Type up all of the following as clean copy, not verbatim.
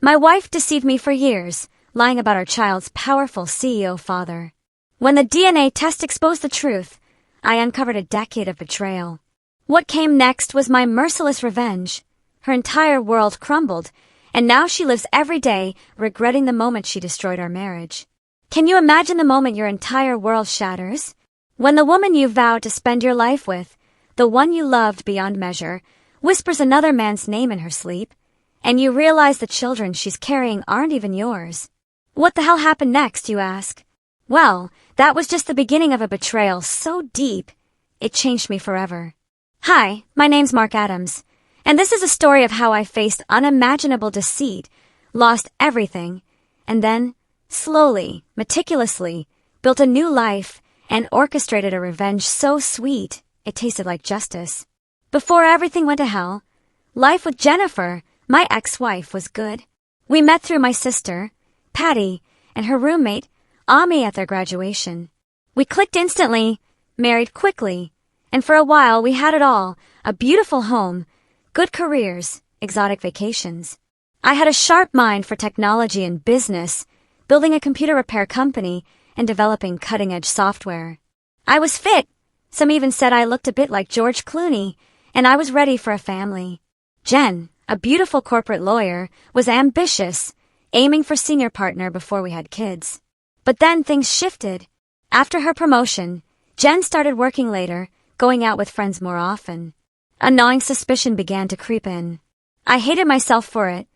My wife deceived me for years, lying about our child's powerful CEO father. When the DNA test exposed the truth, I uncovered a decade of betrayal. What came next was my merciless revenge. Her entire world crumbled, and now she lives every day regretting the moment she destroyed our marriage. Can you imagine the moment your entire world shatters? When the woman you vowed to spend your life with, the one you loved beyond measure, whispers another man's name in her sleep, and you realize the children she's carrying aren't even yours. What the hell happened next, you ask? Well, that was just the beginning of a betrayal so deep, it changed me forever. Hi, my name's Mark Adams, and this is a story of how I faced unimaginable deceit, lost everything, and then, slowly, meticulously, built a new life and orchestrated a revenge so sweet, it tasted like justice. Before everything went to hell, life with Jennifer, my ex-wife, was good. We met through my sister, Patty, and her roommate, Ami, at their graduation. We clicked instantly, married quickly, and for a while we had it all, a beautiful home, good careers, exotic vacations. I had a sharp mind for technology and business, building a computer repair company and developing cutting-edge software. I was fit. Some even said I looked a bit like George Clooney, and I was ready for a family. Jen, a beautiful corporate lawyer, was ambitious, aiming for senior partner before we had kids. But then things shifted. After her promotion, Jen started working later, going out with friends more often. A gnawing suspicion began to creep in. I hated myself for it,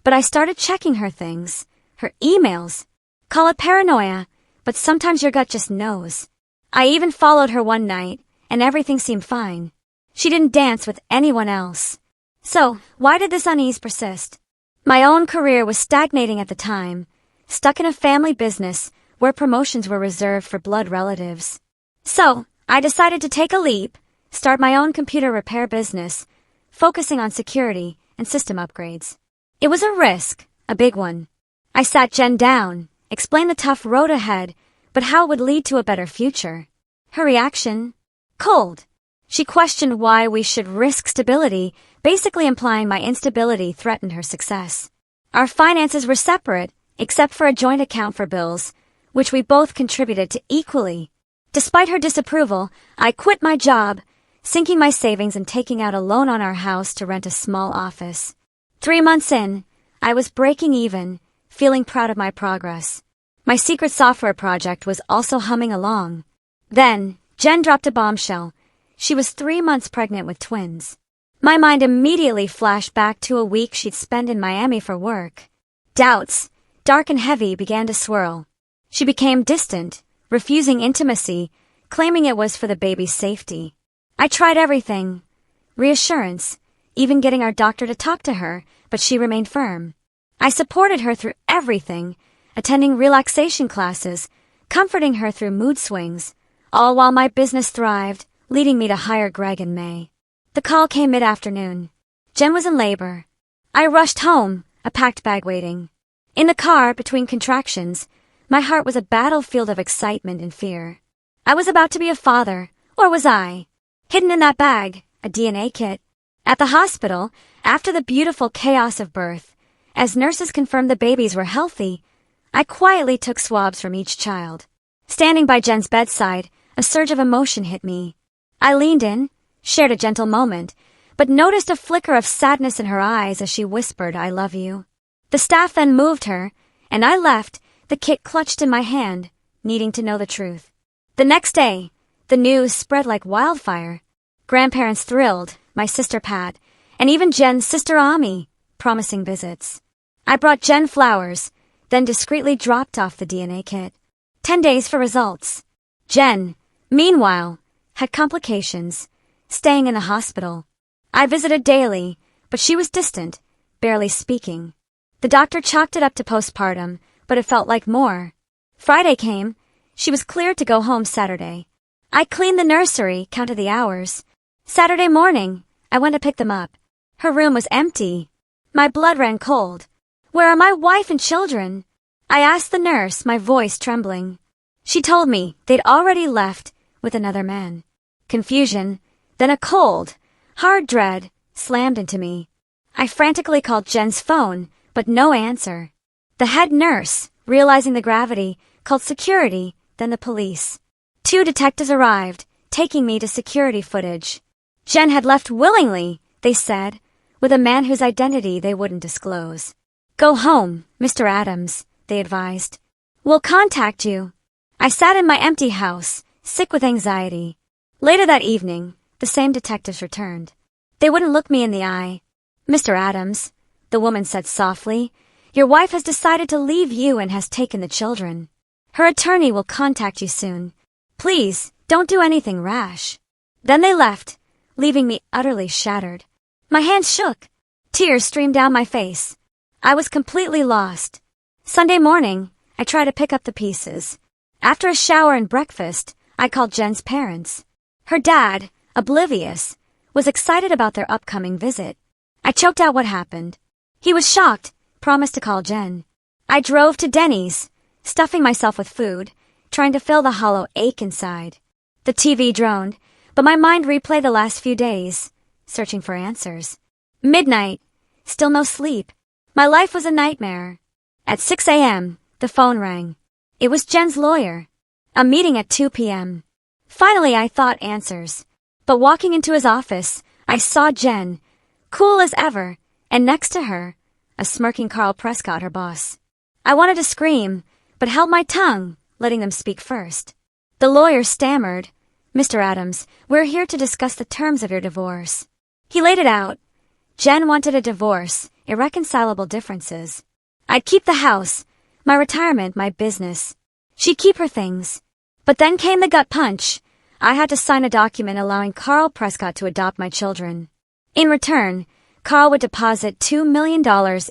but I started checking her things, her emails. Call it paranoia, but sometimes your gut just knows. I even followed her one night, and everything seemed fine. She didn't dance with anyone else. So, why did this unease persist? My own career was stagnating at the time, stuck in a family business where promotions were reserved for blood relatives. So, I decided to take a leap, start my own computer repair business, focusing on security and system upgrades. It was a risk, a big one. I sat Jen down, explained the tough road ahead, but how it would lead to a better future. Her reaction? Cold. She questioned why we should risk stability, basically implying my instability threatened her success. Our finances were separate, except for a joint account for bills, which we both contributed to equally. Despite her disapproval, I quit my job, sinking my savings and taking out a loan on our house to rent a small office. 3 months in, I was breaking even, feeling proud of my progress. My secret software project was also humming along. Then, Jen dropped a bombshell. She was 3 months pregnant with twins. My mind immediately flashed back to a week she'd spent in Miami for work. Doubts, dark and heavy, began to swirl. She became distant, refusing intimacy, claiming it was for the baby's safety. I tried everything. Reassurance, even getting our doctor to talk to her, but she remained firm. I supported her through everything, attending relaxation classes, comforting her through mood swings, all while my business thrived, leading me to hire Greg in May. The call came mid-afternoon. Jen was in labor. I rushed home, a packed bag waiting. In the car, between contractions, my heart was a battlefield of excitement and fear. I was about to be a father, or was I? Hidden in that bag, a DNA kit. At the hospital, after the beautiful chaos of birth, as nurses confirmed the babies were healthy, I quietly took swabs from each child. Standing by Jen's bedside, a surge of emotion hit me. I leaned in, shared a gentle moment, but noticed a flicker of sadness in her eyes as she whispered, "I love you." The staff then moved her, and I left, the kit clutched in my hand, needing to know the truth. The next day, the news spread like wildfire. Grandparents thrilled, my sister Pat, and even Jen's sister Ami, promising visits. I brought Jen flowers, then discreetly dropped off the DNA kit. 10 days for results. Jen, meanwhile, had complications, staying in the hospital. I visited daily, but she was distant, barely speaking. The doctor chalked it up to postpartum, but it felt like more. Friday came. She was cleared to go home Saturday. I cleaned the nursery, counted the hours. Saturday morning, I went to pick them up. Her room was empty. My blood ran cold. "Where are my wife and children?" I asked the nurse, my voice trembling. She told me they'd already left with another man. Confusion, then a cold, hard dread, slammed into me. I frantically called Jen's phone, but no answer. The head nurse, realizing the gravity, called security, then the police. 2 detectives arrived, taking me to security footage. Jen had left willingly, they said, with a man whose identity they wouldn't disclose. Go home, Mr. Adams, they advised. We'll contact you. I sat in my empty house, sick with anxiety. Later that evening, the same detectives returned. They wouldn't look me in the eye. Mr. Adams, the woman said softly, your wife has decided to leave you and has taken the children. Her attorney will contact you soon. Please, don't do anything rash. Then they left, leaving me utterly shattered. My hands shook. Tears streamed down my face. I was completely lost. Sunday morning, I tried to pick up the pieces. After a shower and breakfast, I called Jen's parents. Her dad, oblivious, was excited about their upcoming visit. I choked out what happened. He was shocked, promised to call Jen. I drove to Denny's, stuffing myself with food, trying to fill the hollow ache inside. The TV droned, but my mind replayed the last few days, searching for answers. Midnight. Still no sleep. My life was a nightmare. At 6 a.m., the phone rang. It was Jen's lawyer. A meeting at 2 p.m. Finally, I thought answers. But walking into his office, I saw Jen, cool as ever, and next to her, a smirking Carl Prescott, her boss. I wanted to scream, but held my tongue, letting them speak first. The lawyer stammered, Mr. Adams, we're here to discuss the terms of your divorce. He laid it out. Jen wanted a divorce, irreconcilable differences. I'd keep the house, my retirement, my business. She'd keep her things. But then came the gut punch. I had to sign a document allowing Carl Prescott to adopt my children. In return, Carl would deposit $2 million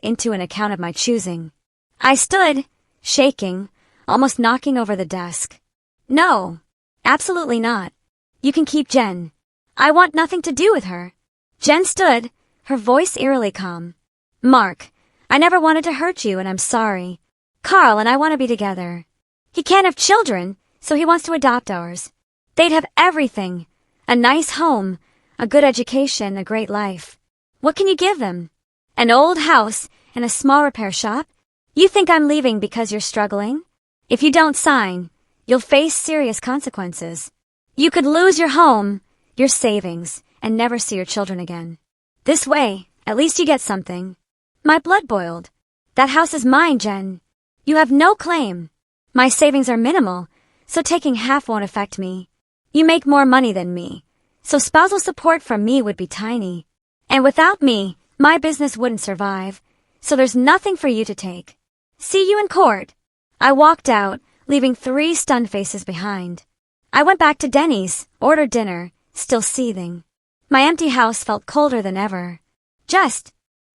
into an account of my choosing. I stood, shaking, almost knocking over the desk. No, absolutely not. You can keep Jen. I want nothing to do with her. Jen stood, her voice eerily calm. Mark, I never wanted to hurt you and I'm sorry. Carl and I want to be together. He can't have children, so he wants to adopt ours. They'd have everything. A nice home, a good education, a great life. What can you give them? An old house and a small repair shop? You think I'm leaving because you're struggling? If you don't sign, you'll face serious consequences. You could lose your home, your savings, and never see your children again. This way, at least you get something. My blood boiled. That house is mine, Jen. You have no claim. My savings are minimal, so taking half won't affect me. You make more money than me, so spousal support from me would be tiny. And without me, my business wouldn't survive, so there's nothing for you to take. See you in court. I walked out, leaving 3 stunned faces behind. I went back to Denny's, ordered dinner, still seething. My empty house felt colder than ever. Just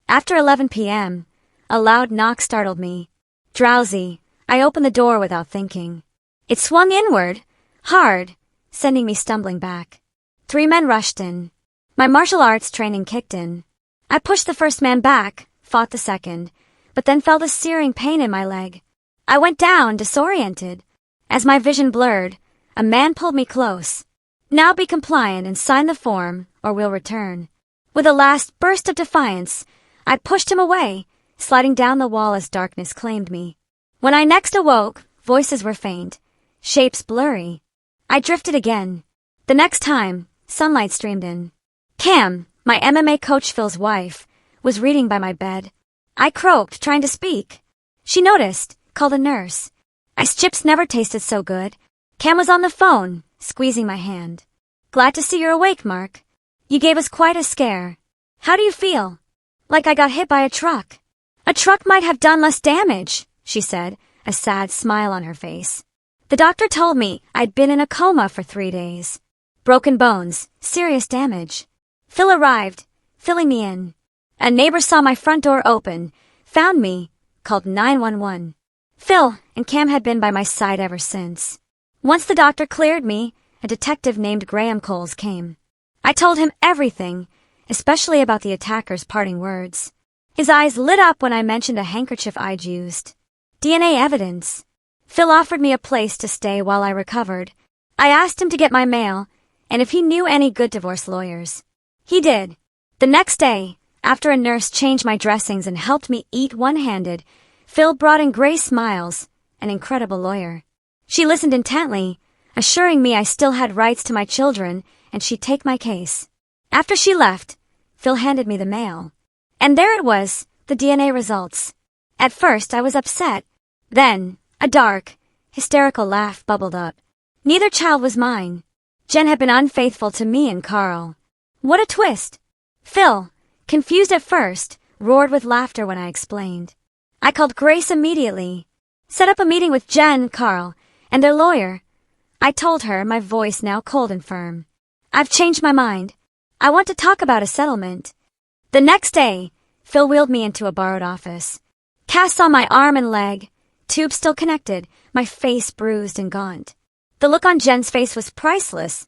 after 11 p.m., a loud knock startled me. Drowsy, I opened the door without thinking. It swung inward, hard, sending me stumbling back. 3 men rushed in. My martial arts training kicked in. I pushed the first man back, fought the second, but then felt a searing pain in my leg. I went down, disoriented. As my vision blurred, a man pulled me close. Now be compliant and sign the form, or we'll return. With a last burst of defiance, I pushed him away, sliding down the wall as darkness claimed me. When I next awoke, voices were faint, shapes blurry. I drifted again. The next time, sunlight streamed in. Cam, my MMA coach Phil's wife, was reading by my bed. I croaked, trying to speak. She noticed, called a nurse. Ice chips never tasted so good. Cam was on the phone, squeezing my hand. Glad to see you're awake, Mark. You gave us quite a scare. How do you feel? Like I got hit by a truck. A truck might have done less damage, she said, a sad smile on her face. The doctor told me I'd been in a coma for 3 days. Broken bones, serious damage. Phil arrived, filling me in. A neighbor saw my front door open, found me, called 911. Phil and Cam had been by my side ever since. Once the doctor cleared me, a detective named Graham Coles came. I told him everything, especially about the attacker's parting words. His eyes lit up when I mentioned a handkerchief I'd used. DNA evidence. Phil offered me a place to stay while I recovered. I asked him to get my mail, and if he knew any good divorce lawyers. He did. The next day, After a nurse changed my dressings and helped me eat one-handed, Phil brought in Gray Smiles, an incredible lawyer. She listened intently, assuring me I still had rights to my children and she'd take my case. After she left, Phil handed me the mail. And there it was, the DNA results. At first I was upset. Then, a dark, hysterical laugh bubbled up. Neither child was mine. Jen had been unfaithful to me and Carl. What a twist! Phil, confused at first, roared with laughter when I explained. I called Grace immediately. Set up a meeting with Jen, Carl, and their lawyer. I told her, my voice now cold and firm. I've changed my mind. I want to talk about a settlement. The next day, Phil wheeled me into a borrowed office. Casts on my arm and leg, tubes still connected, my face bruised and gaunt. The look on Jen's face was priceless.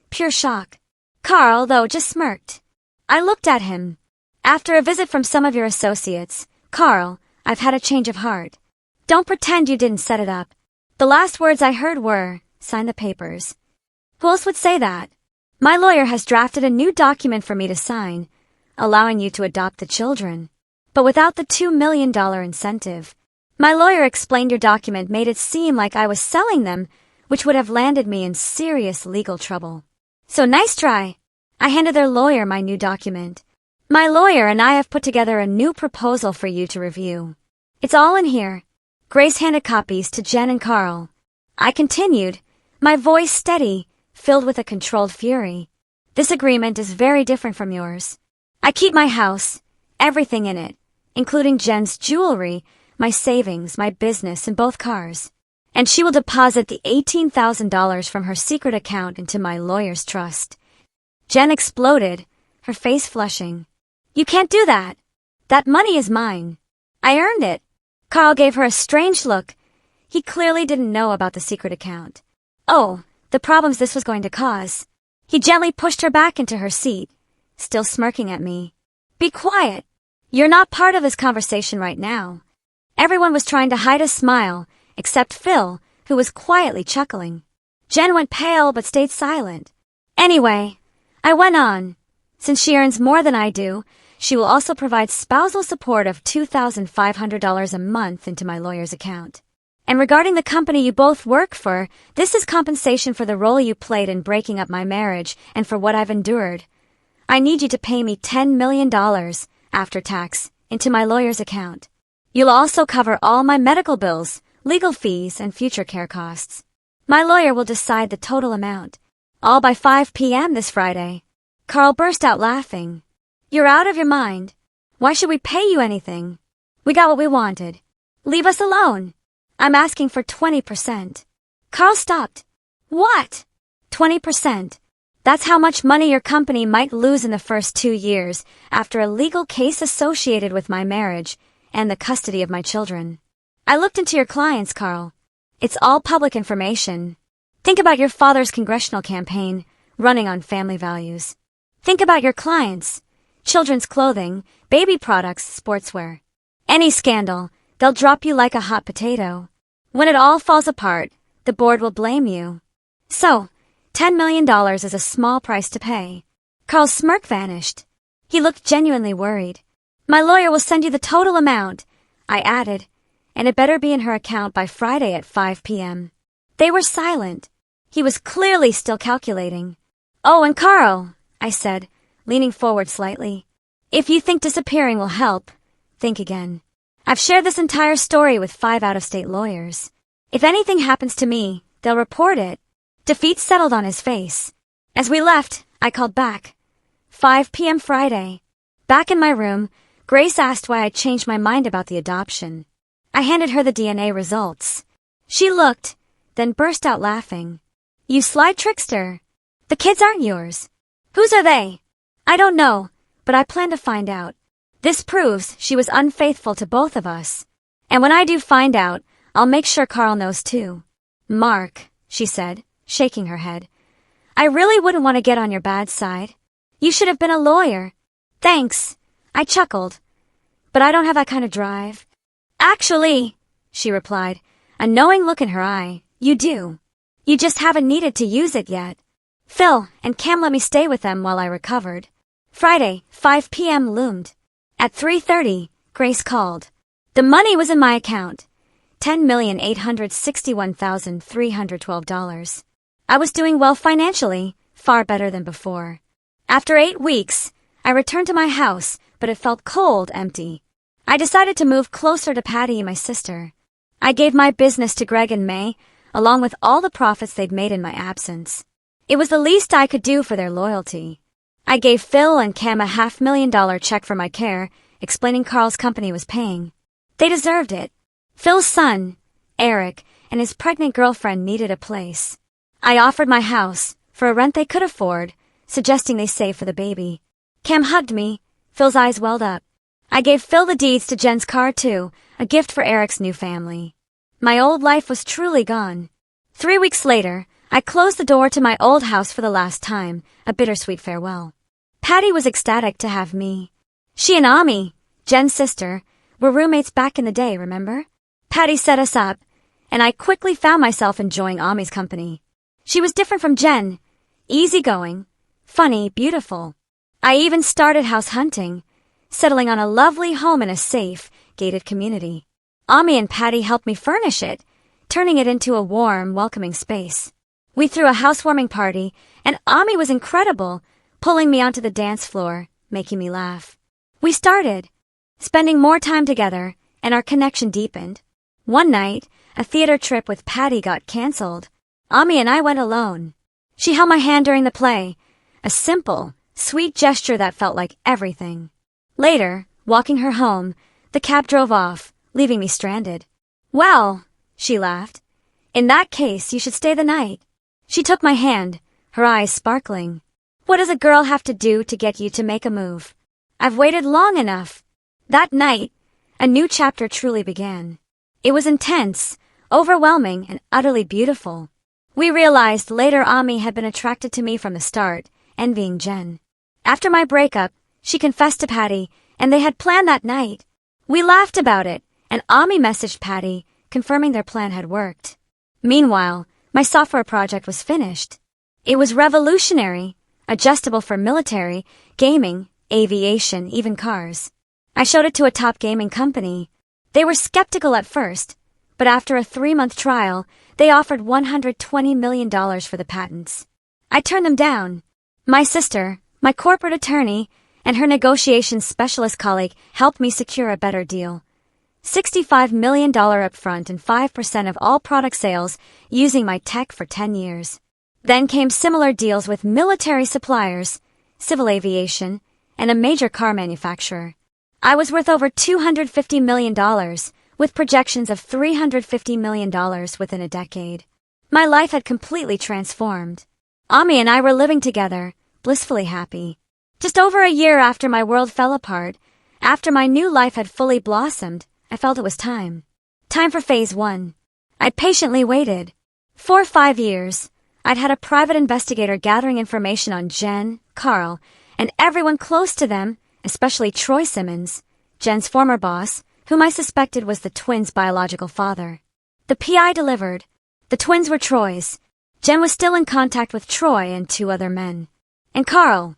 Pure shock. Carl, though, just smirked. I looked at him. After a visit from some of your associates, Carl, I've had a change of heart. Don't pretend you didn't set it up. The last words I heard were, sign the papers. Who else would say that? My lawyer has drafted a new document for me to sign, allowing you to adopt the children, but without the $2 million incentive. My lawyer explained your document made it seem like I was selling them, which would have landed me in serious legal trouble. So nice try. I handed their lawyer my new document. My lawyer and I have put together a new proposal for you to review. It's all in here. Grace handed copies to Jen and Carl. I continued, my voice steady, filled with a controlled fury. This agreement is very different from yours. I keep my house, everything in it, including Jen's jewelry, my savings, my business, and both cars. And she will deposit the $18,000 from her secret account into my lawyer's trust. Jen exploded, her face flushing. You can't do that. That money is mine. I earned it. Carl gave her a strange look. He clearly didn't know about the secret account. Oh, the problems this was going to cause. He gently pushed her back into her seat, still smirking at me. Be quiet. You're not part of this conversation right now. Everyone was trying to hide a smile, except Phil, who was quietly chuckling. Jen went pale but stayed silent. Anyway, I went on. Since she earns more than I do, she will also provide spousal support of $2,500 a month into my lawyer's account. And regarding the company you both work for, this is compensation for the role you played in breaking up my marriage and for what I've endured. I need you to pay me $10 million, after tax, into my lawyer's account. You'll also cover all my medical bills, legal fees, and future care costs. My lawyer will decide the total amount, all by 5 p.m. this Friday. Carl burst out laughing. You're out of your mind. Why should we pay you anything? We got what we wanted. Leave us alone. I'm asking for 20%. Carl stopped. What? 20%. That's how much money your company might lose in the first 2 years after a legal case associated with my marriage and the custody of my children. I looked into your clients, Carl. It's all public information. Think about your father's congressional campaign, running on family values. Think about your clients. Children's clothing, baby products, sportswear. Any scandal, they'll drop you like a hot potato. When it all falls apart, the board will blame you. So, $10 million is a small price to pay. Carl's smirk vanished. He looked genuinely worried. My lawyer will send you the total amount, I added, and it better be in her account by Friday at 5 p.m. They were silent. He was clearly still calculating. Oh, and Carl, I said, leaning forward slightly. If you think disappearing will help, think again. I've shared this entire story with 5 out-of-state lawyers. If anything happens to me, they'll report it. Defeat settled on his face. As we left, I called back. 5 p.m. Friday. Back in my room, Grace asked why I'd changed my mind about the adoption. I handed her the DNA results. She looked, then burst out laughing. You sly trickster. The kids aren't yours. Whose are they? I don't know, but I plan to find out. This proves she was unfaithful to both of us. And when I do find out, I'll make sure Carl knows too. Mark, she said, shaking her head. I really wouldn't want to get on your bad side. You should have been a lawyer. Thanks, I chuckled. But I don't have that kind of drive. Actually, she replied, a knowing look in her eye, you do. You just haven't needed to use it yet. Phil and Cam let me stay with them while I recovered. Friday, 5 p.m. loomed. At 3:30, Grace called. The money was in my account. $10,861,312. I was doing well financially, far better than before. After 8 weeks, I returned to my house, but it felt cold, empty. I decided to move closer to Patty and my sister. I gave my business to Greg and May, along with all the profits they'd made in my absence. It was the least I could do for their loyalty. I gave Phil and Cam a $500,000 check for my care, explaining Carl's company was paying. They deserved it. Phil's son, Eric, and his pregnant girlfriend needed a place. I offered my house, for a rent they could afford, suggesting they save for the baby. Cam hugged me. Phil's eyes welled up. I gave Phil the deeds to Jen's car too, a gift for Eric's new family. My old life was truly gone. 3 weeks later, I closed the door to my old house for the last time, a bittersweet farewell. Patty was ecstatic to have me. She and Ami, Jen's sister, were roommates back in the day, remember? Patty set us up, and I quickly found myself enjoying Ami's company. She was different from Jen, easygoing, funny, beautiful. I even started house hunting, settling on a lovely home in a safe, gated community. Ami and Patty helped me furnish it, turning it into a warm, welcoming space. We threw a housewarming party, and Ami was incredible, pulling me onto the dance floor, making me laugh. We started spending more time together, and our connection deepened. One night, a theater trip with Patty got canceled. Ami and I went alone. She held my hand during the play, a simple, sweet gesture that felt like everything. Later, walking her home, the cab drove off, leaving me stranded. Well, she laughed. In that case, you should stay the night. She took my hand, her eyes sparkling. What does a girl have to do to get you to make a move? I've waited long enough. That night, a new chapter truly began. It was intense, overwhelming, and utterly beautiful. We realized later Ami had been attracted to me from the start, envying Jen. After my breakup, she confessed to Patty, and they had planned that night. We laughed about it, and Ami messaged Patty, confirming their plan had worked. Meanwhile, my software project was finished. It was revolutionary, adjustable for military, gaming, aviation, even cars. I showed it to a top gaming company. They were skeptical at first, but after a 3-month trial, they offered $120 million for the patents. I turned them down. My sister, my corporate attorney, and her negotiations specialist colleague helped me secure a better deal. $65 million upfront and 5% of all product sales using my tech for 10 years. Then came similar deals with military suppliers, civil aviation, and a major car manufacturer. I was worth over $250 million, with projections of $350 million within a decade. My life had completely transformed. Ami and I were living together, blissfully happy. Just over a year after my world fell apart, after my new life had fully blossomed, I felt it was time. Time for phase 1. I'd patiently waited. For 5 years, I'd had a private investigator gathering information on Jen, Carl, and everyone close to them, especially Troy Simmons, Jen's former boss, whom I suspected was the twins' biological father. The PI delivered. The twins were Troy's. Jen was still in contact with Troy and 2 other men. And Carl.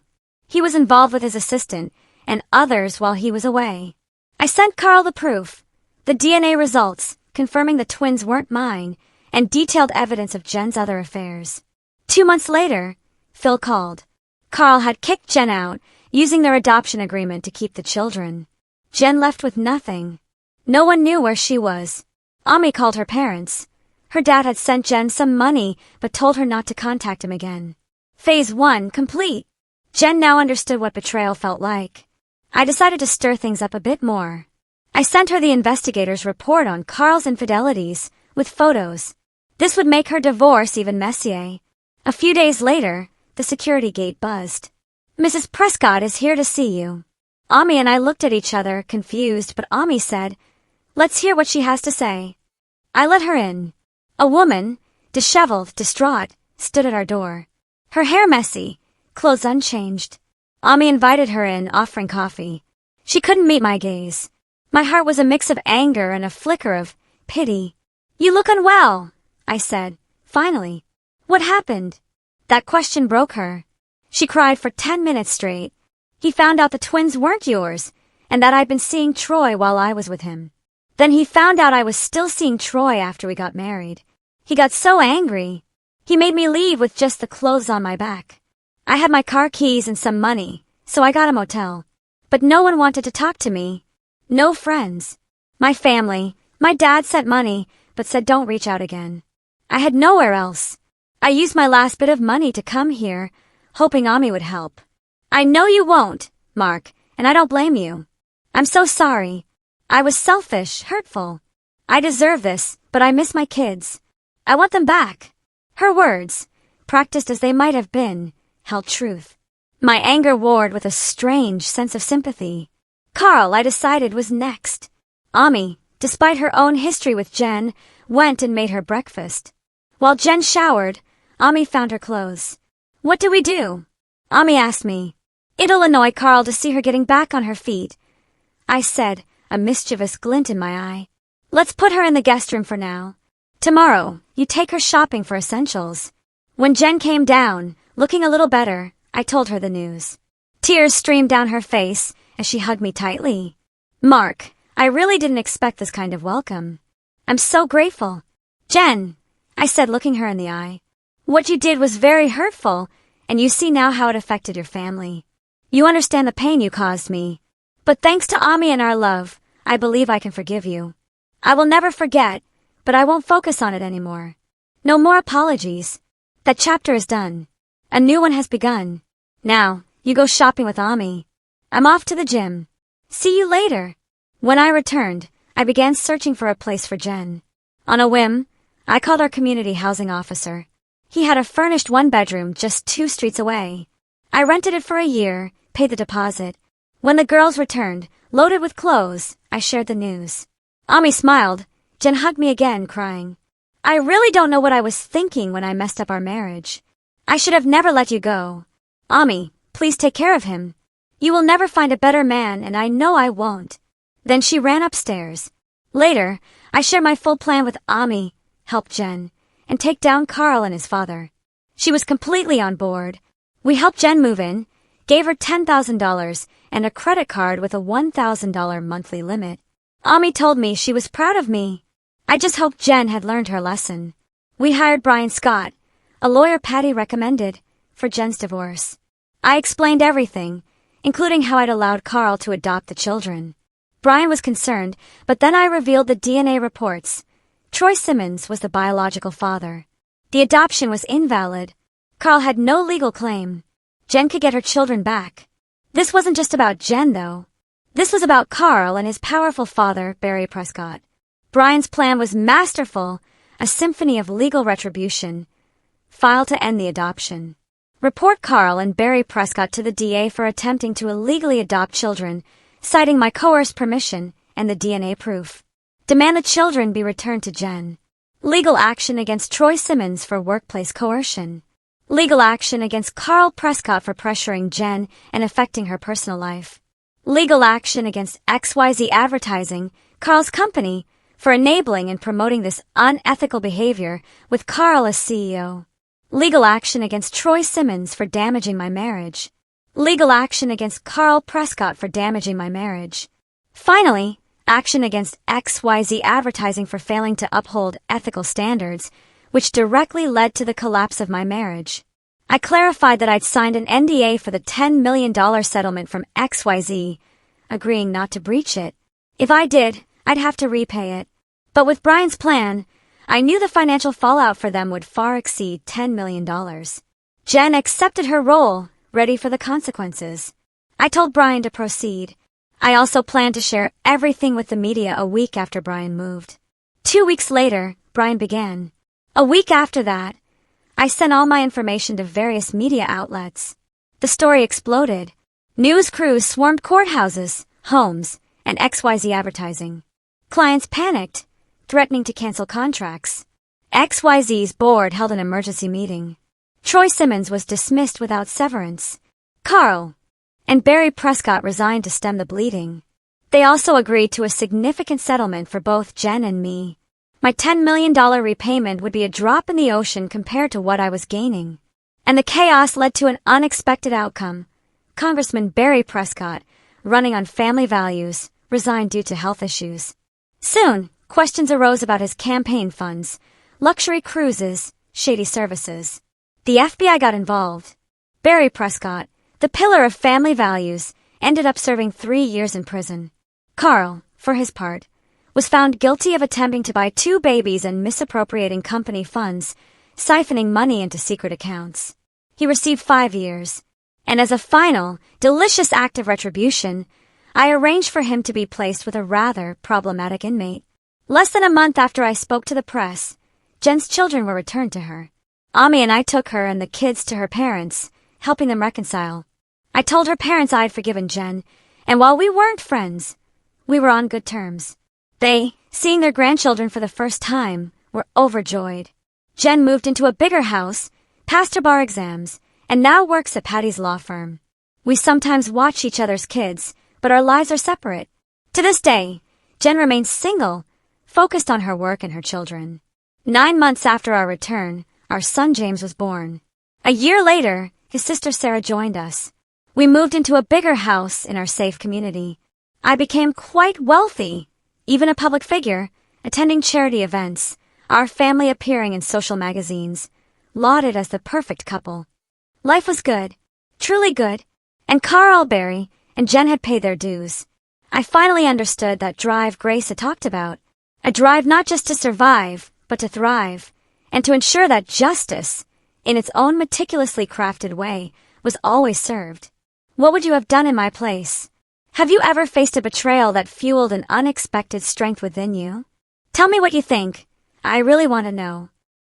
He was involved with his assistant and others while he was away. I sent Carl the proof, the DNA results, confirming the twins weren't mine, and detailed evidence of Jen's other affairs. 2 months later, Phil called. Carl had kicked Jen out, using their adoption agreement to keep the children. Jen left with nothing. No one knew where she was. Ami called her parents. Her dad had sent Jen some money, but told her not to contact him again. Phase 1 complete. Jen now understood what betrayal felt like. I decided to stir things up a bit more. I sent her the investigator's report on Carl's infidelities, with photos. This would make her divorce even messier. A few days later, the security gate buzzed. Mrs. Prescott is here to see you. Ami and I looked at each other, confused, but Ami said, "Let's hear what she has to say." I let her in. A woman, disheveled, distraught, stood at our door. Her hair messy, clothes unchanged. Ami invited her in, offering coffee. She couldn't meet my gaze. My heart was a mix of anger and a flicker of pity. "You look unwell," I said, finally. "What happened?" That question broke her. She cried for 10 minutes straight. "He found out the twins weren't yours, and that I'd been seeing Troy while I was with him. Then he found out I was still seeing Troy after we got married. He got so angry. He made me leave with just the clothes on my back. I had my car keys and some money, so I got a motel. But no one wanted to talk to me. No friends. My family, my dad sent money, but said don't reach out again. I had nowhere else. I used my last bit of money to come here, hoping Ami would help. I know you won't, Mark, and I don't blame you. I'm so sorry. I was selfish, hurtful. I deserve this, but I miss my kids. I want them back. Her words, practiced as they might have been, held truth. My anger warred with a strange sense of sympathy. Carl, I decided, was next. Ami, despite her own history with Jen, went and made her breakfast. While Jen showered, Ami found her clothes. What do we do? Ami asked me. It'll annoy Carl to see her getting back on her feet. I said, a mischievous glint in my eye. Let's put her in the guest room for now. Tomorrow, you take her shopping for essentials. When Jen came down, looking a little better, I told her the news. Tears streamed down her face as she hugged me tightly. Mark, I really didn't expect this kind of welcome. I'm so grateful. Jen, I said, looking her in the eye. What you did was very hurtful, and you see now how it affected your family. You understand the pain you caused me. But thanks to Ami and our love, I believe I can forgive you. I will never forget, but I won't focus on it anymore. No more apologies. That chapter is done. A new one has begun. Now, you go shopping with Ami. I'm off to the gym. See you later. When I returned, I began searching for a place for Jen. On a whim, I called our community housing officer. He had a furnished one-bedroom just 2 streets away. I rented it for a year, paid the deposit. When the girls returned, loaded with clothes, I shared the news. Ami smiled. Jen hugged me again, crying. I really don't know what I was thinking when I messed up our marriage. I should have never let you go. Ami, please take care of him. You will never find a better man, and I know I won't. Then she ran upstairs. Later, I shared my full plan with Ami, helped Jen, and take down Carl and his father. She was completely on board. We helped Jen move in, gave her $10,000 and a credit card with a $1,000 monthly limit. Ami told me she was proud of me. I just hoped Jen had learned her lesson. We hired Brian Scott, a lawyer Patty recommended, for Jen's divorce. I explained everything, including how I'd allowed Carl to adopt the children. Brian was concerned, but then I revealed the DNA reports. Troy Simmons was the biological father. The adoption was invalid. Carl had no legal claim. Jen could get her children back. This wasn't just about Jen, though. This was about Carl and his powerful father, Barry Prescott. Brian's plan was masterful, a symphony of legal retribution. File to end the adoption. Report Carl and Barry Prescott to the DA for attempting to illegally adopt children, citing my coerced permission and the DNA proof. Demand the children be returned to Jen. Legal action against Troy Simmons for workplace coercion. Legal action against Carl Prescott for pressuring Jen and affecting her personal life. Legal action against XYZ Advertising, Carl's company, for enabling and promoting this unethical behavior with Carl as CEO. Legal action against Troy Simmons for damaging my marriage. Legal action against Carl Prescott for damaging my marriage. Finally, action against XYZ Advertising for failing to uphold ethical standards, which directly led to the collapse of my marriage. I clarified that I'd signed an NDA for the $10 million settlement from XYZ, agreeing not to breach it. If I did, I'd have to repay it. But with Brian's plan, I knew the financial fallout for them would far exceed $10 million. Jen accepted her role, ready for the consequences. I told Brian to proceed. I also planned to share everything with the media a week after Brian moved. 2 weeks later, Brian began. A week after that, I sent all my information to various media outlets. The story exploded. News crews swarmed courthouses, homes, and XYZ Advertising. Clients panicked, threatening to cancel contracts. XYZ's board held an emergency meeting. Troy Simmons was dismissed without severance. Carl and Barry Prescott resigned to stem the bleeding. They also agreed to a significant settlement for both Jen and me. My $10 million repayment would be a drop in the ocean compared to what I was gaining. And the chaos led to an unexpected outcome. Congressman Barry Prescott running on family values, resigned due to health issues. Soon, questions arose about his campaign funds, luxury cruises, shady services. The FBI got involved. Barry Prescott, the pillar of family values, ended up serving 3 years in prison. Carl, for his part, was found guilty of attempting to buy 2 babies and misappropriating company funds, siphoning money into secret accounts. He received 5 years, and as a final, delicious act of retribution, I arranged for him to be placed with a rather problematic inmate. Less than a month after I spoke to the press, Jen's children were returned to her. Ami and I took her and the kids to her parents, helping them reconcile. I told her parents I'd forgiven Jen, and while we weren't friends, we were on good terms. They, seeing their grandchildren for the first time, were overjoyed. Jen moved into a bigger house, passed her bar exams, and now works at Patty's law firm. We sometimes watch each other's kids, but our lives are separate. To this day, Jen remains single, focused on her work and her children. 9 months after our return, our son James was born. A year later, his sister Sarah joined us. We moved into a bigger house in our safe community. I became quite wealthy, even a public figure, attending charity events, our family appearing in social magazines, lauded as the perfect couple. Life was good, truly good, and Carl, Barry, and Jen had paid their dues. I finally understood that drive Grace had talked about, a drive not just to survive, but to thrive, and to ensure that justice, in its own meticulously crafted way, was always served. What would you have done in my place? Have you ever faced a betrayal that fueled an unexpected strength within you? Tell me what you think. I really want to know.